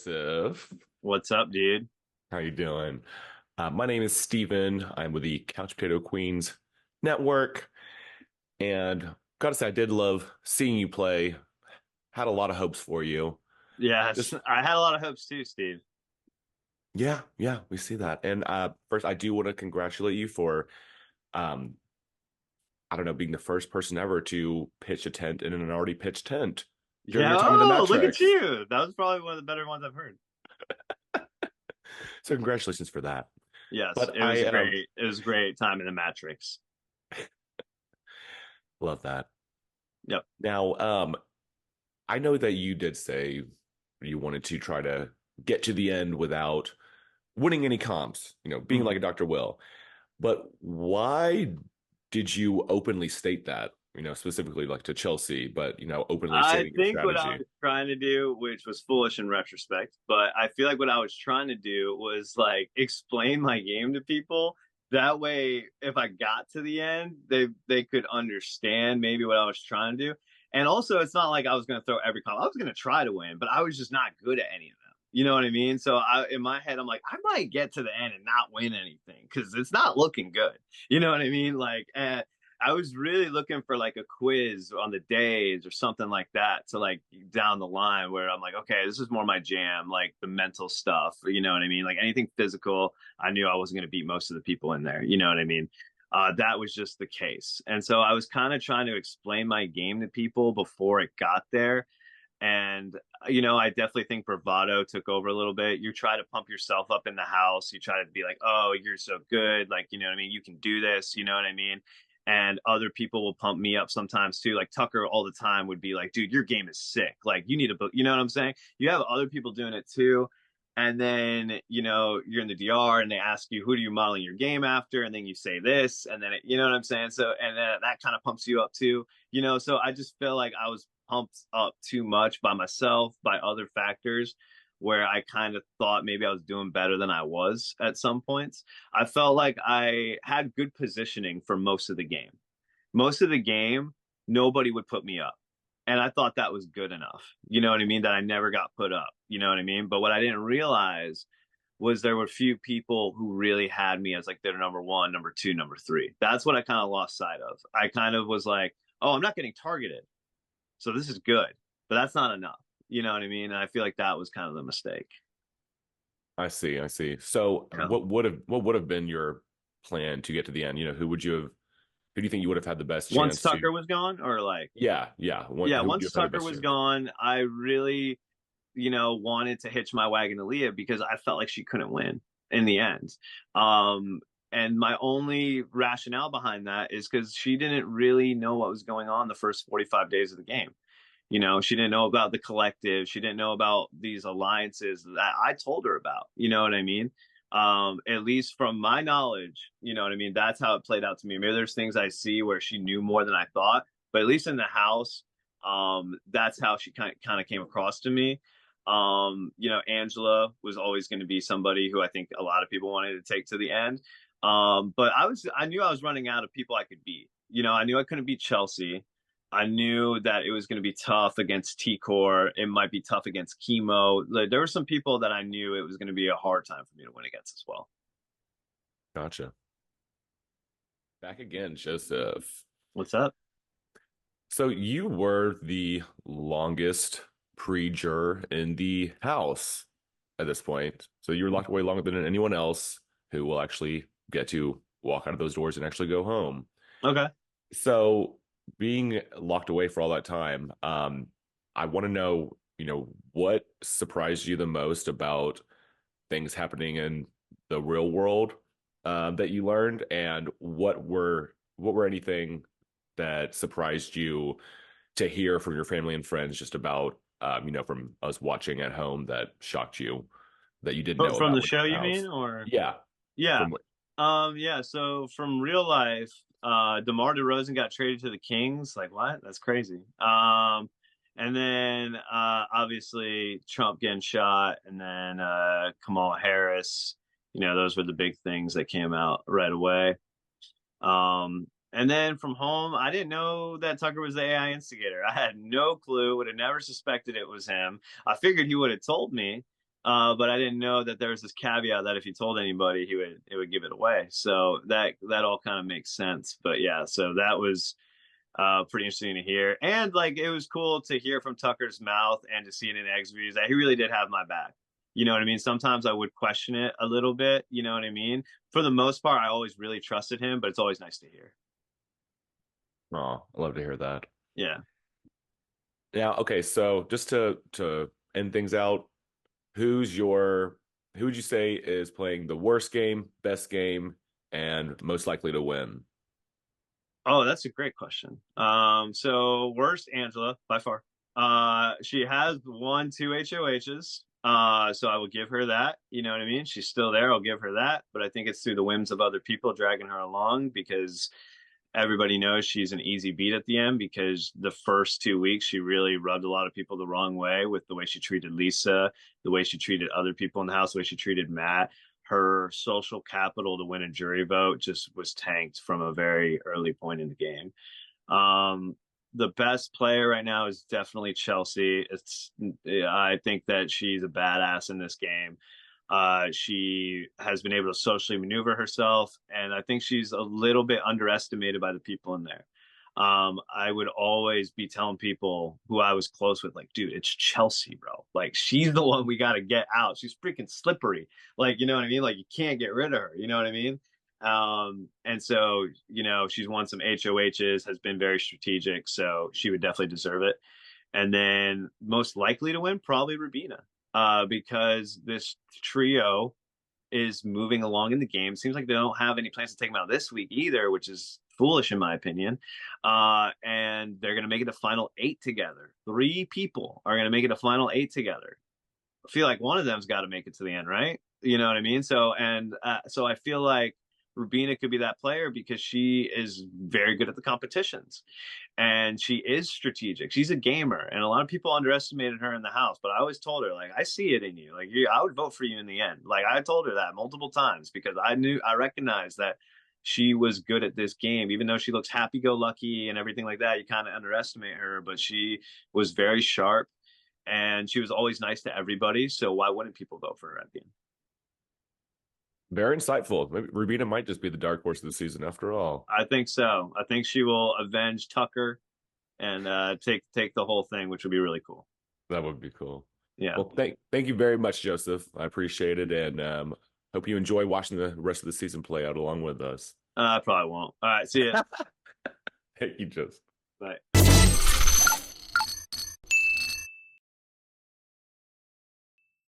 Joseph. What's up, dude? How you doing? My name is Steven. I'm with the Couch Potato Queens Network, and gotta say, I did love seeing you play. Had a lot of hopes for you. Yes, Just I had a lot of hopes too, Steve. yeah, yeah, we see that. And first, I do want to congratulate you for, um, I don't know, being the first person ever to pitch a tent in an already pitched tent during Yeah. your time in the Oh, look at Matrix. you. That was probably one of the better ones I've heard. So congratulations for that. Yes, But I it was a great time in the Matrix. love that. Yep. Now, I know that you did say you wanted to try to get to the end without winning any comps, being Mhm. like a Dr. Will. But why did you openly state that, specifically like to Chelsea, but, openly I stating your think what I strategy? was trying to do, which was foolish in retrospect, but I feel like what I was trying to do was like explain my game to people. That way, if I got to the end, they could understand maybe what I was trying to do. And also, it's not like I was going to throw every call. I was going to try to win, but I was just not good at any of them. You know what I mean? So in my head, I'm like, I might get to the end and not win anything because it's not looking good. You know what I mean? Like, I was really looking for like a quiz on the days or something like that to like down the line where I'm like, okay, this is more my jam, like the mental stuff. You know what I mean? Like anything physical, I knew I wasn't going to beat most of the people in there. You know what I mean? That was just the case. And so I was kind of trying to explain my game to people before it got there. And, I definitely think bravado took over a little bit. You try to pump yourself up in the house. You try to be like, oh, you're so good. Like, you know what I mean? You can do this. You know what I mean? And other people will pump me up sometimes too. Like Tucker all the time would be like, dude, your game is sick. Like, you need to, you know what I'm saying? You have other people doing it too. And then, you're in the DR and they ask you, who do you modeling your game after? And then you say this. And then, you know what I'm saying? So, and then that kind of pumps you up too. So I just feel like I was pumped up too much by myself, by other factors, where I kind of thought maybe I was doing better than I was at some points. I felt like I had good positioning for most of the game. Most of the game, nobody would put me up. And I thought that was good enough. You know what I mean? That I never got put up. You know what I mean? But what I didn't realize was there were few people who really had me as like their number one, number two, number three. That's what I kind of lost sight of. I kind of was like, oh, I'm not getting targeted. So this is good, but that's not enough. You know what I mean? And I feel like that was kind of the mistake. I see, I see. So Yeah. what would have been your plan to get to the end? Who do you think you would have had the best Once chance to? Tucker was gone, or like, Yeah, yeah. yeah, Who would you once have had the Tucker best was chance? gone, I really, wanted to hitch my wagon to Leah because I felt like she couldn't win in the end. Um, and my only rationale behind that is because she didn't really know what was going on the first 45 days of the game. She didn't know about the collective. She didn't know about these alliances that I told her about. You know what I mean? At least from my knowledge, you know what I mean? That's how it played out to me. Maybe there's things I see where she knew more than I thought, but at least in the house, that's how she kind of came across to me. Angela was always going to be somebody who I think a lot of people wanted to take to the end. But I knew I was running out of people I could beat. I knew I couldn't beat Chelsea. I knew that it was going to be tough against T-Core. It might be tough against Chemo. Like, there were some people that I knew it was going to be a hard time for me to win against as well. Gotcha. Back again, Joseph. What's up? So you were the longest pre-juror in the house at this point. So you were locked away longer than anyone else who will actually get to walk out of those doors and actually go home. Okay. So being locked away for all that time, I want to know, what surprised you the most about things happening in the real world that you learned, and what were anything that surprised you to hear from your family and friends just about from us watching at home that shocked you that you didn't But know from about the when you show, were in the you mean? house? Or Yeah, yeah. from Yeah. So from real life, DeMar DeRozan got traded to the Kings. Like what? That's crazy. And then obviously Trump getting shot, and then Kamala Harris. Those were the big things that came out right away. And then from home, I didn't know that Tucker was the AI instigator. I had no clue, would have never suspected it was him. I figured he would have told me, But I didn't know that there was this caveat that if he told anybody, it would give it away. So that all kind of makes sense. But yeah, so that was pretty interesting to hear. And like it was cool to hear from Tucker's mouth and to see it in Eggs reviews that he really did have my back. You know what I mean? Sometimes I would question it a little bit. You know what I mean? For the most part, I always really trusted him, but it's always nice to hear. Oh, I love to hear that. Yeah. Now, okay, so just to end things out, who's your who would you say is playing the worst game, best game, and most likely to win? Oh, that's a great question. So worst Angela by far. She has won two HOHs. So I will give her that. You know what I mean? She's still there. I'll give her that. But I think it's through the whims of other people dragging her along because everybody knows she's an easy beat at the end because the first 2 weeks she really rubbed a lot of people the wrong way with the way she treated Lisa, the way she treated other people in the house, the way she treated Matt. Her social capital to win a jury vote just was tanked from a very early point in the game. Um, the best player right now is definitely Chelsea. I think that she's a badass in this game. She has been able to socially maneuver herself, and I think she's a little bit underestimated by the people in there. I would always be telling people who I was close with, like, dude, it's Chelsea, bro. Like, she's the one we got to get out. She's freaking slippery. Like, you know what I mean? Like, you can't get rid of her. You know what I mean? And so, she's won some HOHs, has been very strategic, so she would definitely deserve it. And then most likely to win, probably Rubina, because this trio is moving along in the game. Seems like they don't have any plans to take them out this week either, which is foolish in my opinion. And they're going to make it a final eight together. Three people are going to make it a final eight together. I feel like one of them's got to make it to the end, right? You know what I mean? So I feel like Rubina could be that player because she is very good at the competitions and she is strategic. She's a gamer, and a lot of people underestimated her in the house. But I always told her, like, I see it in you. Like, I would vote for you in the end. Like, I told her that multiple times because I recognized that she was good at this game, even though she looks happy-go-lucky and everything like that. You kind of underestimate her, but she was very sharp, and she was always nice to everybody. So why wouldn't people vote for her at the end? Very insightful. Maybe Rubina might just be the dark horse of the season after all. I think so. I think she will avenge Tucker and take the whole thing, which would be really cool. That would be cool. Yeah. Well, thank you very much, Joseph. I appreciate it, and hope you enjoy watching the rest of the season play out along with us. I probably won't. All right. See ya. Thank you, Joseph. Bye.